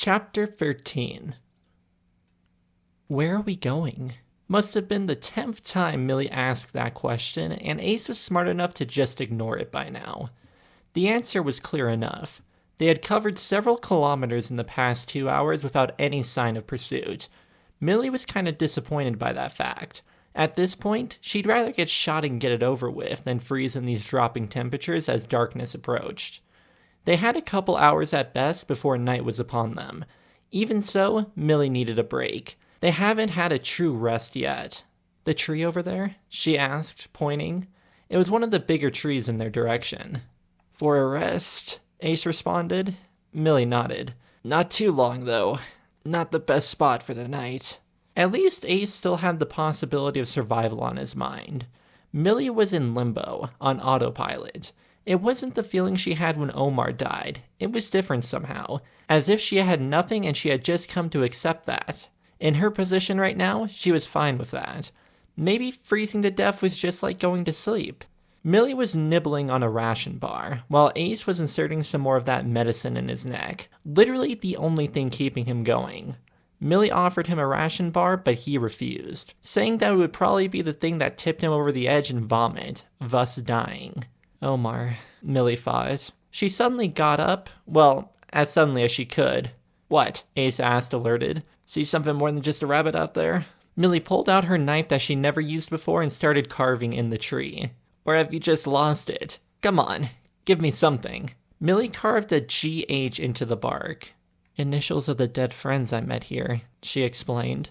Chapter 13. Where are we going? Must have been the 10th time Millie asked that question, and Ace was smart enough to just ignore it by now. The answer was clear enough. They had covered several kilometers in the past 2 hours without any sign of pursuit. Millie was kind of disappointed by that fact. At this point, she'd rather get shot and get it over with than freeze in these dropping temperatures as darkness approached. They had a couple hours at best before night was upon them. Even so, Millie needed a break. They haven't had a true rest yet. The tree over there? She asked, pointing. It was one of the bigger trees in their direction. For a rest, Ace responded. Millie nodded. Not too long, though. Not the best spot for the night. At least Ace still had the possibility of survival on his mind. Millie was in limbo, on autopilot. It wasn't the feeling she had when Omar died. It was different somehow, as if she had nothing and she had just come to accept that. In her position right now, she was fine with that. Maybe freezing to death was just like going to sleep. Millie was nibbling on a ration bar, while Ace was inserting some more of that medicine in his neck, literally the only thing keeping him going. Millie offered him a ration bar, but he refused, saying that it would probably be the thing that tipped him over the edge and vomit, thus dying. Omar, Millie thought. She suddenly got up, well, as suddenly as she could. What? Ace asked, alerted. See something more than just a rabbit out there? Millie pulled out her knife that she never used before and started carving in the tree. Or have you just lost it? Come on, give me something. Millie carved a GH into the bark. Initials of the dead friends I met here, she explained.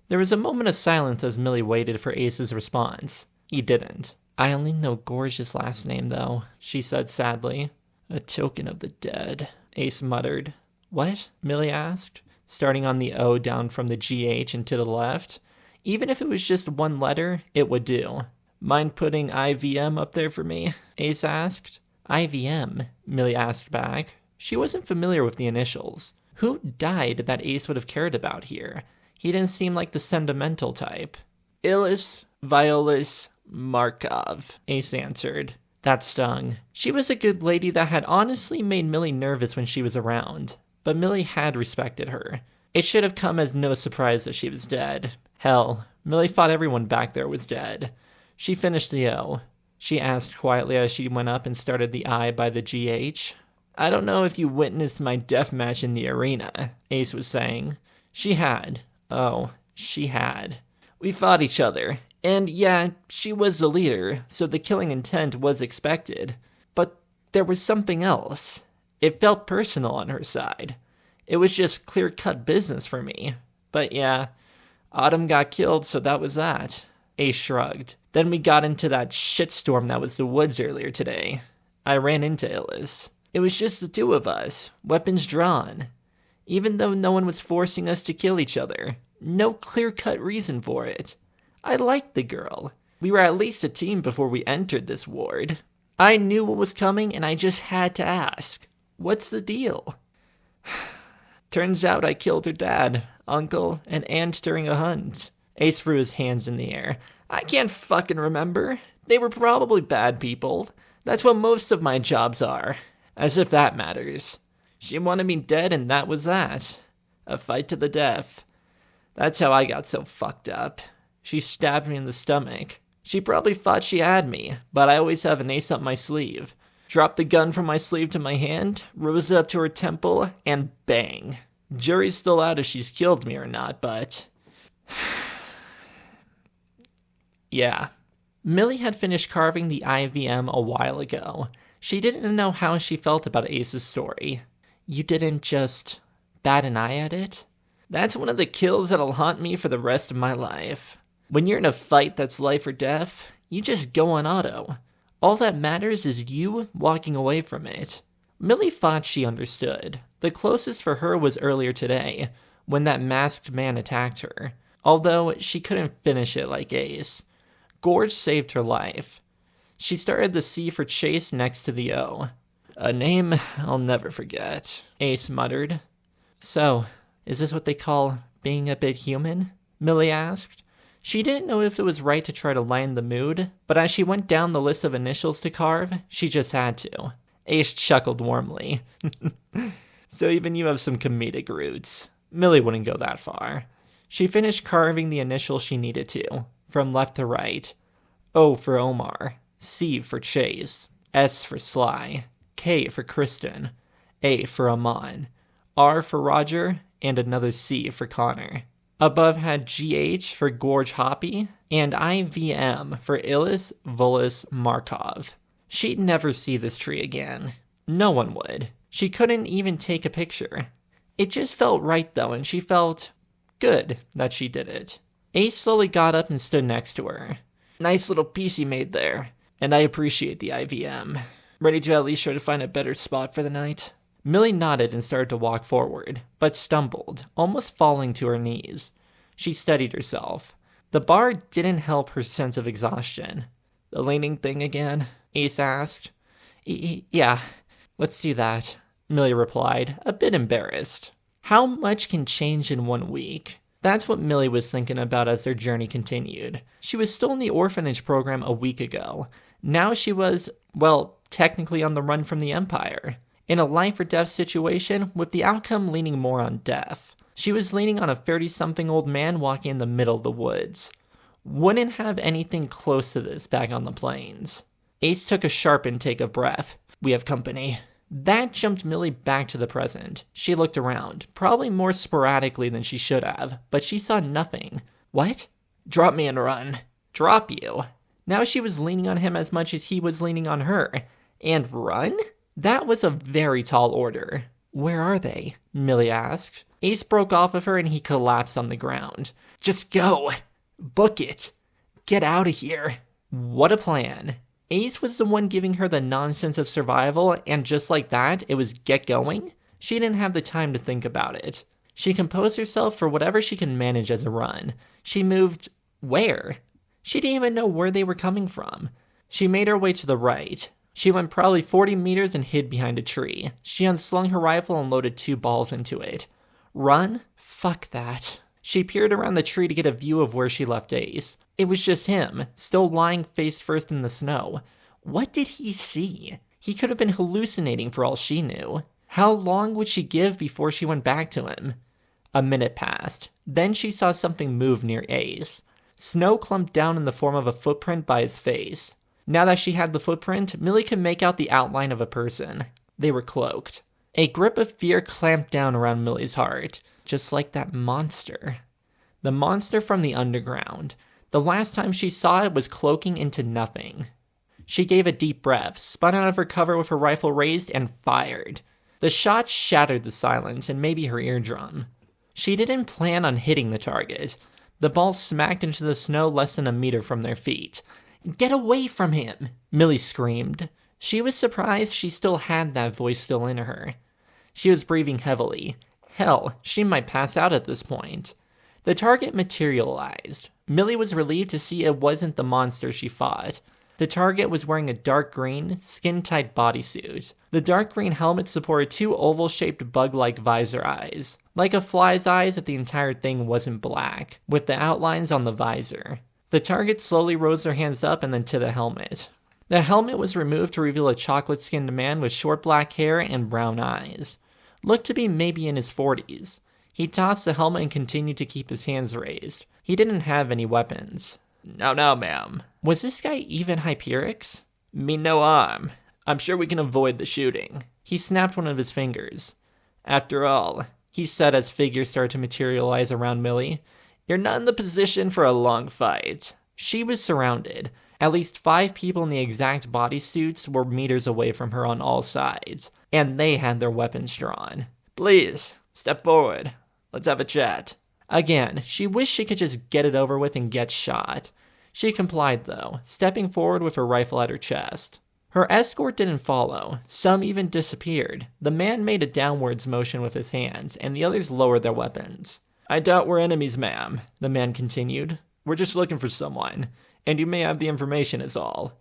There was a moment of silence as Millie waited for Ace's response. He didn't. I only know Gorge's last name, though, she said sadly. A token of the dead, Ace muttered. What? Millie asked, starting on the O down from the GH and to the left. Even if it was just one letter, it would do. Mind putting IVM up there for me? Ace asked. IVM? Millie asked back. She wasn't familiar with the initials. Who died that Ace would have cared about here? He didn't seem like the sentimental type. Ilis Violis Markov, Ace answered. That stung. She was a good lady that had honestly made Millie nervous when she was around, but Millie had respected her. It should have come as no surprise that she was dead. Hell, Millie thought everyone back there was dead. She finished the O. She asked quietly as she went up and started the I by the GH. I don't know if you witnessed my death match in the arena, Ace was saying. She had. Oh, she had. We fought each other. And yeah, she was the leader, so the killing intent was expected. But there was something else. It felt personal on her side. It was just clear-cut business for me. But yeah, Autumn got killed, so that was that. Ace shrugged. Then we got into that shitstorm that was the woods earlier today. I ran into Illis. It was just the two of us, weapons drawn. Even though no one was forcing us to kill each other. No clear-cut reason for it. I liked the girl. We were at least a team before we entered this ward. I knew what was coming and I just had to ask. What's the deal? Turns out I killed her dad, uncle, and aunt during a hunt. Ace threw his hands in the air. I can't fucking remember. They were probably bad people. That's what most of my jobs are. As if that matters. She wanted me dead and that was that. A fight to the death. That's how I got so fucked up. She stabbed me in the stomach. She probably thought she had me, but I always have an ace up my sleeve. Dropped the gun from my sleeve to my hand, rose up to her temple, and bang. Jury's still out if she's killed me or not, but... yeah. Millie had finished carving the IVM a while ago. She didn't know how she felt about Ace's story. You didn't just bat an eye at it? That's one of the kills that'll haunt me for the rest of my life. When you're in a fight that's life or death, you just go on auto. All that matters is you walking away from it. Millie thought she understood. The closest for her was earlier today, when that masked man attacked her. Although she couldn't finish it like Ace. Gorge saved her life. She started the C for Chase next to the O. A name I'll never forget, Ace muttered. So, is this what they call being a bit human? Millie asked. She didn't know if it was right to try to lighten the mood, but as she went down the list of initials to carve, she just had to. Ace chuckled warmly. So even you have some comedic roots. Millie wouldn't go that far. She finished carving the initials she needed to, from left to right. O for Omar, C for Chase, S for Sly, K for Kristen, A for Amon, R for Roger, and another C for Connor. Above had GH for Gorge Hoppy, and IVM for Illis Volus Markov. She'd never see this tree again. No one would. She couldn't even take a picture. It just felt right though, and she felt good that she did it. Ace slowly got up and stood next to her. Nice little piece you made there, and I appreciate the IVM. Ready to at least try to find a better spot for the night? Millie nodded and started to walk forward, but stumbled, almost falling to her knees. She steadied herself. The bar didn't help her sense of exhaustion. The leaning thing again? Ace asked. Yeah, let's do that, Millie replied, a bit embarrassed. How much can change in 1 week? That's what Millie was thinking about as their journey continued. She was still in the orphanage program a week ago. Now she was, well, technically on the run from the Empire. In a life or death situation, with the outcome leaning more on death. She was leaning on a 30-something old man walking in the middle of the woods. Wouldn't have anything close to this back on the plains. Ace took a sharp intake of breath. We have company. That jumped Millie back to the present. She looked around, probably more sporadically than she should have, but she saw nothing. What? Drop me and run. Drop you? Now she was leaning on him as much as he was leaning on her. And run? That was a very tall order. Where are they? Millie asked. Ace broke off of her and he collapsed on the ground. Just go. Book it. Get out of here. What a plan. Ace was the one giving her the nonsense of survival, and just like that, it was get going? She didn't have the time to think about it. She composed herself for whatever she could manage as a run. She moved where? She didn't even know where they were coming from. She made her way to the right. She went probably 40 meters and hid behind a tree. She unslung her rifle and loaded 2 balls into it. Run? Fuck that. She peered around the tree to get a view of where she left Ace. It was just him, still lying face first in the snow. What did he see? He could have been hallucinating for all she knew. How long would she give before she went back to him? A minute passed. Then she saw something move near Ace. Snow clumped down in the form of a footprint by his face. Now that she had the footprint, Millie could make out the outline of a person. They were cloaked. A grip of fear clamped down around Millie's heart, just like that monster. The monster from the underground. The last time she saw it was cloaking into nothing. She gave a deep breath, spun out of her cover with her rifle raised, and fired. The shot shattered the silence and maybe her eardrum. She didn't plan on hitting the target. The ball smacked into the snow less than a meter from their feet. Get away from him, Millie screamed. She was surprised she still had that voice still in her. She was breathing heavily. Hell, she might pass out at this point. The target materialized. Millie was relieved to see it wasn't the monster she fought. The target was wearing a dark green, skin-tight bodysuit. The dark green helmet supported 2 oval-shaped bug-like visor eyes. Like a fly's eyes if the entire thing wasn't black, with the outlines on the visor. The target slowly rose their hands up and then to the helmet. The helmet was removed to reveal a chocolate-skinned man with short black hair and brown eyes. Looked to be maybe in his 40s. He tossed the helmet and continued to keep his hands raised. He didn't have any weapons. No, ma'am. Was this guy even Hyperix? Mean no harm. I'm sure we can avoid the shooting. He snapped one of his fingers. After all, he said as figures started to materialize around Millie, you're not in the position for a long fight. She was surrounded. At least 5 people in the exact bodysuits were meters away from her on all sides, and they had their weapons drawn. Please, step forward. Let's have a chat. Again, she wished she could just get it over with and get shot. She complied, though, stepping forward with her rifle at her chest. Her escort didn't follow. Some even disappeared. The man made a downwards motion with his hands, and the others lowered their weapons. I doubt we're enemies, ma'am, the man continued. We're just looking for someone, and you may have the information is all.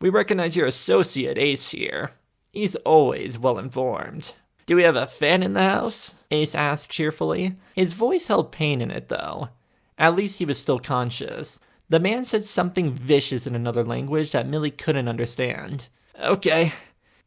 We recognize your associate, Ace, here. He's always well informed. Do we have a fan in the house? Ace asked cheerfully. His voice held pain in it, though. At least he was still conscious. The man said something vicious in another language that Millie couldn't understand. Okay,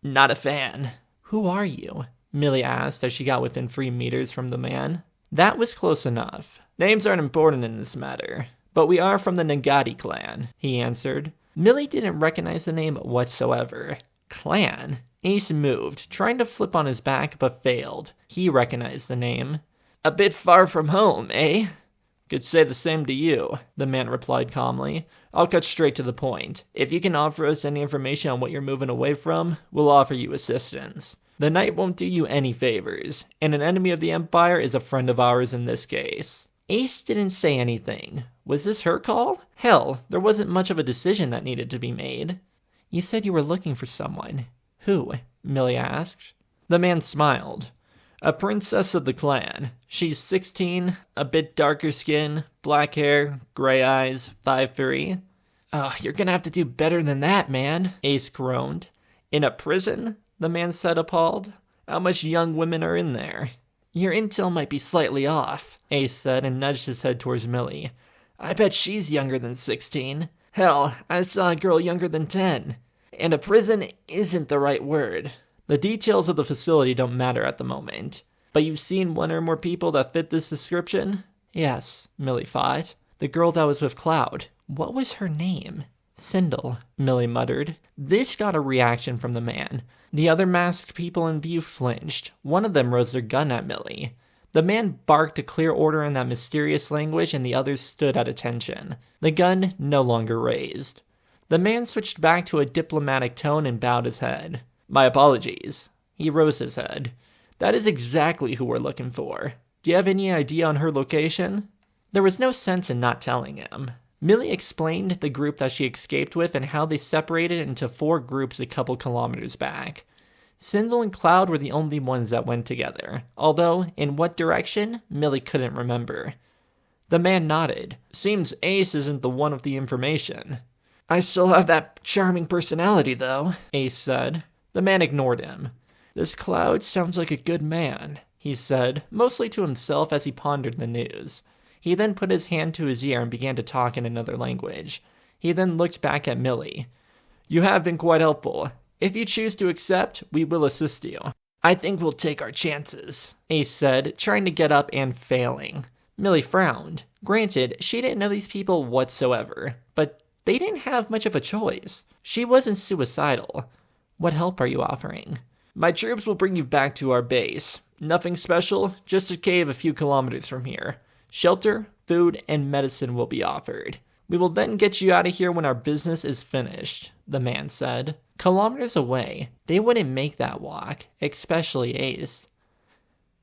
not a fan. Who are you? Millie asked as she got within 3 meters from the man. That was close enough. Names aren't important in this matter, but we are from the Nagati clan, he answered. Millie didn't recognize the name whatsoever. Clan? Ace moved, trying to flip on his back, but failed. He recognized the name. A bit far from home, eh? Could say the same to you, the man replied calmly. I'll cut straight to the point. If you can offer us any information on what you're moving away from, we'll offer you assistance. The knight won't do you any favors, and an enemy of the Empire is a friend of ours in this case. Ace didn't say anything. Was this her call? Hell, there wasn't much of a decision that needed to be made. You said you were looking for someone. Who? Millie asked. The man smiled. A princess of the clan. She's 16, a bit darker skin, black hair, gray eyes, 5'3". You're gonna have to do better than that, man, Ace groaned. In a prison? The man said, appalled. How much young women are in there? Your intel might be slightly off, Ace said and nudged his head towards Millie. I bet she's younger than 16. Hell, I saw a girl younger than 10. And a prison isn't the right word. The details of the facility don't matter at the moment. But you've seen one or more people that fit this description? Yes, Millie thought. The girl that was with Cloud. What was her name? Sindel, Millie muttered. This got a reaction from the man. The other masked people in view flinched. One of them rose their gun at Millie. The man barked a clear order in that mysterious language, and the others stood at attention. The gun no longer raised. The man switched back to a diplomatic tone and bowed his head. My apologies. He rose his head. That is exactly who we're looking for. Do you have any idea on her location? There was no sense in not telling him. Millie explained the group that she escaped with and how they separated into 4 groups a couple kilometers back. Sindel and Cloud were the only ones that went together, although in what direction, Millie couldn't remember. The man nodded. Seems Ace isn't the one with the information. I still have that charming personality, though, Ace said. The man ignored him. This Cloud sounds like a good man, he said, mostly to himself as he pondered the news. He then put his hand to his ear and began to talk in another language. He then looked back at Millie. You have been quite helpful. If you choose to accept, we will assist you. I think we'll take our chances, Ace said, trying to get up and failing. Millie frowned. Granted, she didn't know these people whatsoever, but they didn't have much of a choice. She wasn't suicidal. What help are you offering? My troops will bring you back to our base. Nothing special, just a cave a few kilometers from here. Shelter, food, and medicine will be offered. We will then get you out of here when our business is finished, the man said. Kilometers away, they wouldn't make that walk, especially Ace.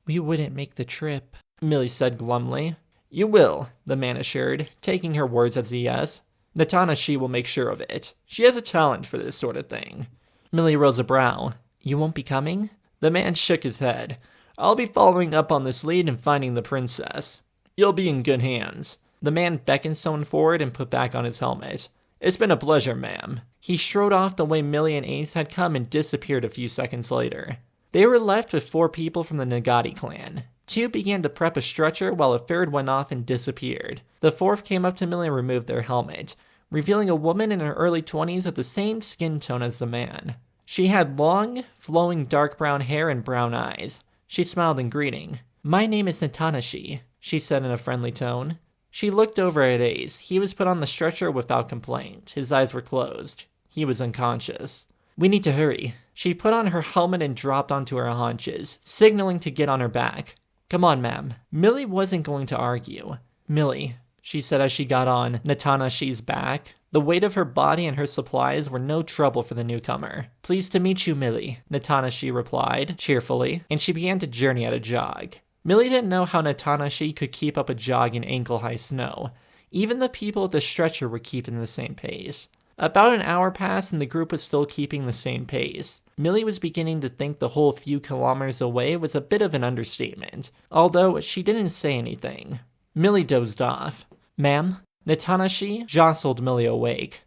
We wouldn't make the trip, Millie said glumly. You will, the man assured, taking her words as a yes. Natanashi will make sure of it. She has a talent for this sort of thing. Millie rose a brow. You won't be coming? The man shook his head. I'll be following up on this lead and finding the princess. You'll be in good hands. The man beckoned someone forward and put back on his helmet. It's been a pleasure, ma'am. He strode off the way Millie and Ace had come and disappeared a few seconds later. They were left with 4 people from the Nagati clan. 2 began to prep a stretcher while a third went off and disappeared. The 4th came up to Millie and removed their helmet, revealing a woman in her early 20s with the same skin tone as the man. She had long, flowing dark brown hair and brown eyes. She smiled in greeting. My name is Natanashi, she said in a friendly tone. She looked over at Ace. He was put on the stretcher without complaint. His eyes were closed. He was unconscious. We need to hurry. She put on her helmet and dropped onto her haunches, signaling to get on her back. Come on, ma'am. Millie wasn't going to argue. Millie, she said as she got on Natanashi's back. The weight of her body and her supplies were no trouble for the newcomer. Pleased to meet you, Millie, Natanashi replied, cheerfully, and she began to journey at a jog. Millie didn't know how Natanashi could keep up a jog in ankle-high snow. Even the people with the stretcher were keeping the same pace. About an hour passed and the group was still keeping the same pace. Millie was beginning to think the whole few kilometers away was a bit of an understatement, although she didn't say anything. Millie dozed off. Ma'am? Natanashi jostled Millie awake.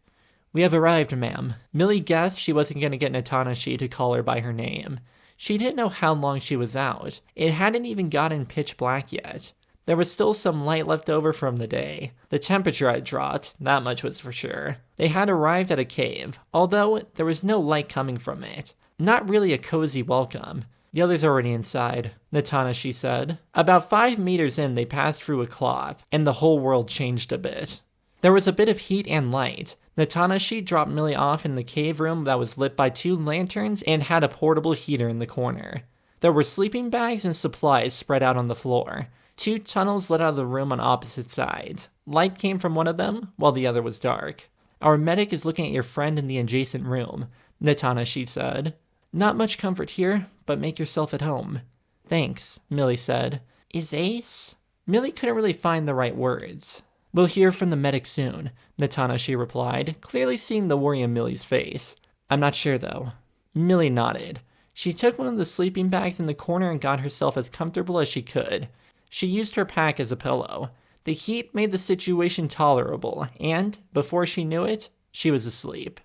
We have arrived, ma'am. Millie guessed she wasn't going to get Natanashi to call her by her name. She didn't know how long she was out. It hadn't even gotten pitch black yet. There was still some light left over from the day. The temperature had dropped, that much was for sure. They had arrived at a cave, although there was no light coming from it. Not really a cozy welcome. The others are already inside, Natanashi said. About 5 meters in, they passed through a cloth, and the whole world changed a bit. There was a bit of heat and light. Natanashi dropped Millie off in the cave room that was lit by 2 lanterns and had a portable heater in the corner. There were sleeping bags and supplies spread out on the floor. 2 tunnels led out of the room on opposite sides. Light came from one of them, while the other was dark. Our medic is looking at your friend in the adjacent room, Natanashi said. Not much comfort here, but make yourself at home. Thanks, Millie said. Is Ace? Millie couldn't really find the right words. We'll hear from the medic soon, Natanashi replied, clearly seeing the worry in Millie's face. I'm not sure, though. Millie nodded. She took one of the sleeping bags in the corner and got herself as comfortable as she could. She used her pack as a pillow. The heat made the situation tolerable, and, before she knew it, she was asleep.